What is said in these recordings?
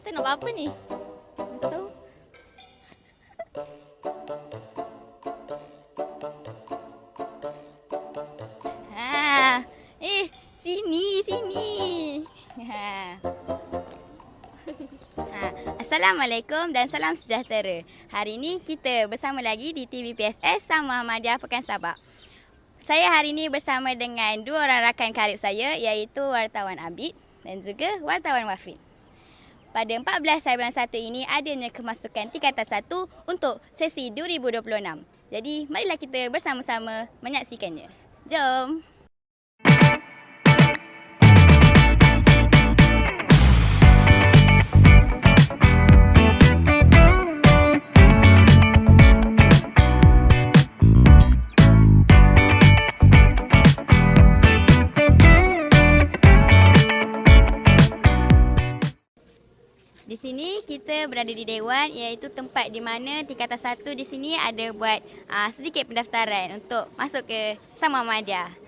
kita nak buat apa ni? Tak tahu. Sini. Assalamualaikum dan salam sejahtera. Hari ini kita bersama lagi di TVPSS Sam Muhammadiyah Pekan Sabak. Saya hari ini bersama dengan dua orang rakan karib saya, iaitu wartawan Abid dan juga wartawan Wafid. Pada 14 bulan 1 ini adanya kemasukan tingkatan 1 untuk sesi 2026. Jadi marilah kita bersama-sama menyaksikannya. Jom! Di sini kita berada di Dewan, iaitu tempat di mana tingkatan 1 di sini ada buat sedikit pendaftaran untuk masuk ke Sam Muhammadiyah.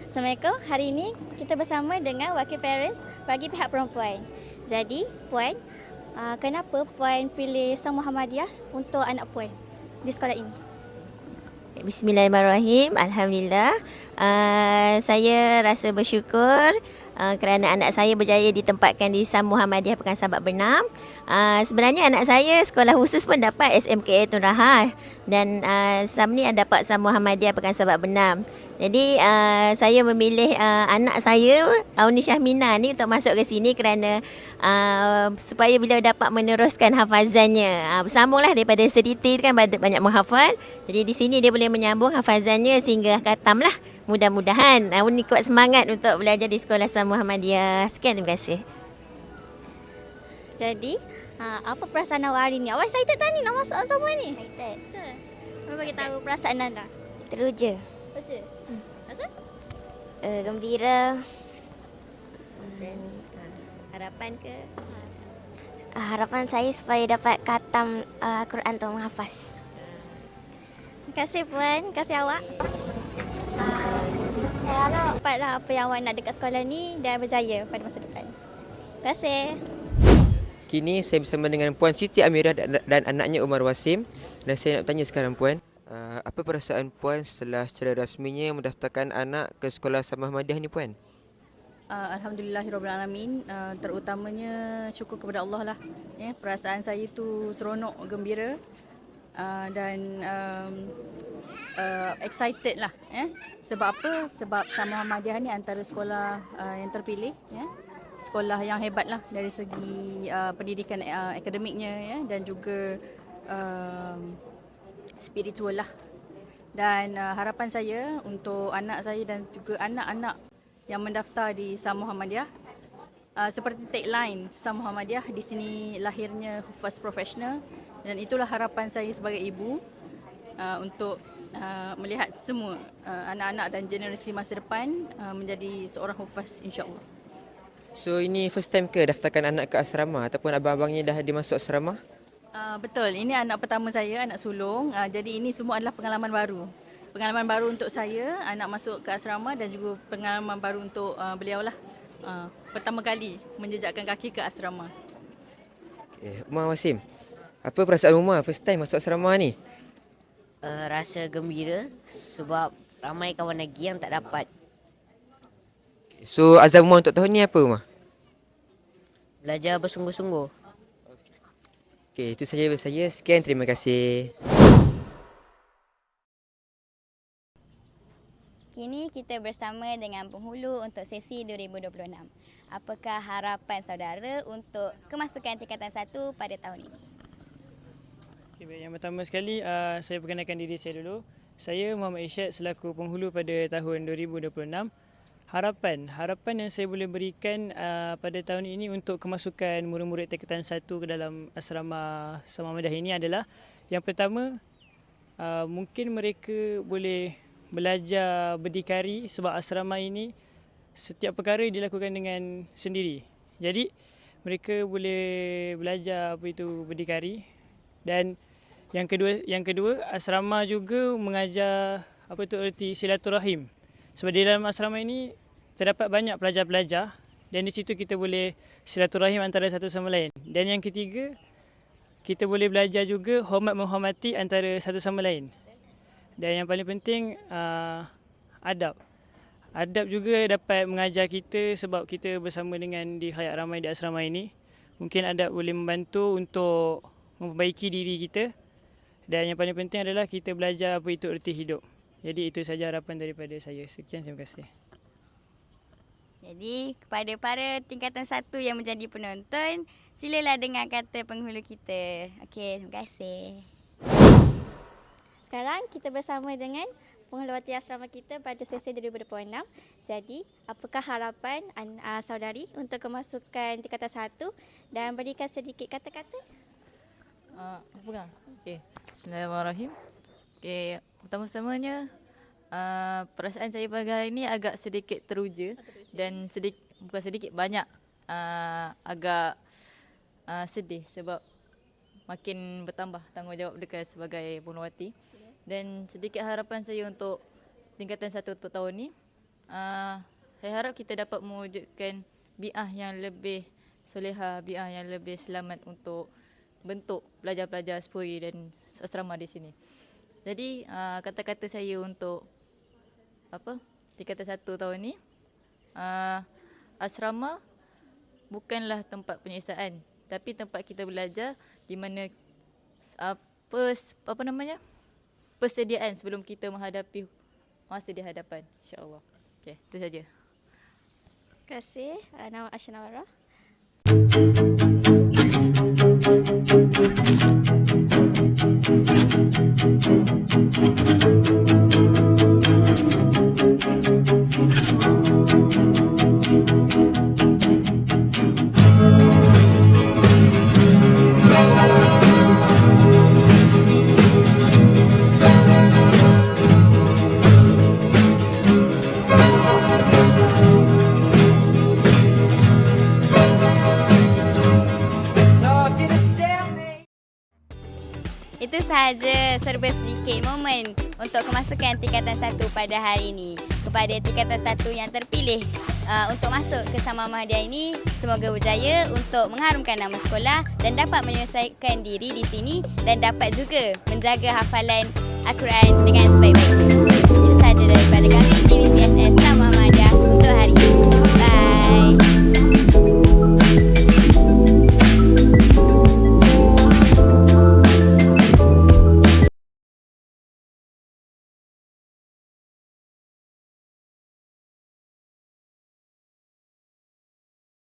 Assalamualaikum. Hari ini kita bersama dengan wakil parents bagi pihak perempuan. Jadi, Puan, kenapa Puan pilih Sam Muhammadiyah untuk anak Puan di sekolah ini? Bismillahirrahmanirrahim. Alhamdulillah. Saya rasa bersyukur kerana anak saya berjaya ditempatkan di Sam Muhammadiyah Pekan Sabak Bernam. Sebenarnya anak saya sekolah khusus pun dapat SMKA Tun Rahah dan Sam ni dapat Sam Muhammadiyah Pekan Sabak Bernam. Jadi saya memilih anak saya Auni Syahmina ni untuk masuk ke sini kerana supaya beliau dapat meneruskan hafazannya. Bersambunglah daripada sediti kan banyak menghafal. Jadi di sini dia boleh menyambung hafazannya sehingga khatam lah. Mudah-mudahan Auni kuat semangat untuk belajar di sekolah Sam Muhammadiyah. Sekian, terima kasih. Jadi, apa perasaan awak hari ni? Awak excited tak ni nak masuk sama ni? Excited. Betul. Bagi tahu perasaan anda. Teruja. Betul. Asal? Gembira. Dan harapan ke? Harapan saya supaya dapat khatam Quran untuk menghafaz. Terima kasih Puan, terima kasih awak. Saya harap dapatlah apa yang awak nak dekat sekolah ni dan berjaya pada masa depan. Terima kasih. Kini saya bersama dengan Puan Siti Amirah dan anaknya Umar Wasim. Dan saya nak tanya sekarang Puan, apa perasaan Puan setelah secara rasminya mendaftarkan anak ke sekolah Sam Muhammadiyah ni Puan? Alhamdulillahirrahmanirrahim. Terutamanya syukur kepada Allah lah. Ya, perasaan saya itu seronok, gembira dan excited lah. Sebab apa? Sebab Sam Muhammadiyah ni antara sekolah yang terpilih. Ya. Sekolah yang hebat lah dari segi pendidikan akademiknya, ya, dan juga spiritual lah. Dan harapan saya untuk anak saya dan juga anak-anak yang mendaftar di Sam Muhammadiyah, seperti tagline Sam Muhammadiyah, di sini lahirnya hufaz profesional, dan itulah harapan saya sebagai ibu untuk melihat semua anak-anak dan generasi masa depan menjadi seorang hufaz, insya-Allah. So ini first time ke daftarkan anak ke asrama ataupun abang-abangnya dah dimasuk asrama? Betul, ini anak pertama saya, anak sulung. Jadi ini semua adalah pengalaman baru. Pengalaman baru untuk saya, anak masuk ke asrama, dan juga pengalaman baru untuk beliau lah. Pertama kali menjejakkan kaki ke asrama. Okay. Umar Wasim, apa perasaan Umar first time masuk asrama ni? Rasa gembira sebab ramai kawan lagi yang tak dapat. So azam Umar untuk tahun ni apa Umar? Belajar bersungguh-sungguh. Okey, itu saja dari saya. Sekian, terima kasih. Kini kita bersama dengan penghulu untuk sesi 2026. Apakah harapan saudara untuk kemasukan tingkatan 1 pada tahun ini? Okay, baik. Yang pertama sekali, saya perkenalkan diri saya dulu. Saya Muhammad Isyad selaku penghulu pada tahun 2026. Harapan yang saya boleh berikan pada tahun ini untuk kemasukan murid-murid tingkatan 1 ke dalam asrama Sama Muhammadiyah ini adalah, yang pertama, mungkin mereka boleh belajar berdikari sebab asrama ini setiap perkara dilakukan dengan sendiri. Jadi mereka boleh belajar berdikari. Dan yang kedua asrama juga mengajar erti silaturahim. Sebab di dalam asrama ini terdapat banyak pelajar-pelajar dan di situ kita boleh silaturahim antara satu sama lain. Dan yang ketiga, kita boleh belajar juga hormat menghormati antara satu sama lain. Dan yang paling penting, adab. Adab juga dapat mengajar kita sebab kita bersama dengan di khalayak ramai di asrama ini. Mungkin adab boleh membantu untuk memperbaiki diri kita. Dan yang paling penting adalah kita belajar apa itu erti hidup. Jadi itu saja harapan daripada saya. Sekian, terima kasih. Jadi kepada para tingkatan 1 yang menjadi penonton, silalah dengar kata penghulu kita. Okey, terima kasih. Sekarang kita bersama dengan pengeluarti asrama kita pada sesi 2026. Jadi, apakah harapan saudari untuk kemasukan tingkatan 1 dan berikan sedikit kata-kata? Okay. Bismillahirrahmanirrahim. Okay, pertama-tamanya perasaan saya pagi hari ini agak sedikit teruja dan bukan sedikit, banyak agak sedih sebab makin bertambah tanggungjawab dekat sebagai pengeluarti. Dan sedikit harapan saya untuk tingkatan 1 untuk tahun ni, saya harap kita dapat mewujudkan bi'ah yang lebih soleha, bi'ah yang lebih selamat untuk bentuk pelajar-pelajar Spuri dan asrama di sini. Jadi kata-kata saya untuk tingkatan 1 tahun ni, asrama bukanlah tempat penyiksaan, tapi tempat kita belajar di mana persediaan sebelum kita menghadapi masa di hadapan, insya-Allah. Okey, itu saja. Terima kasih. Nama Asha Nawara. Itu sahaja serba sedikit momen untuk kemasukan tingkatan 1 pada hari ini. Kepada tingkatan 1 yang terpilih untuk masuk ke Sama Muhammadiyah ini, semoga berjaya untuk mengharumkan nama sekolah dan dapat menyelesaikan diri di sini dan dapat juga menjaga hafalan Al-Quran dengan sebaik-baiknya. Itu sahaja daripada kami TVPSS Sama Muhammadiyah untuk hari ini.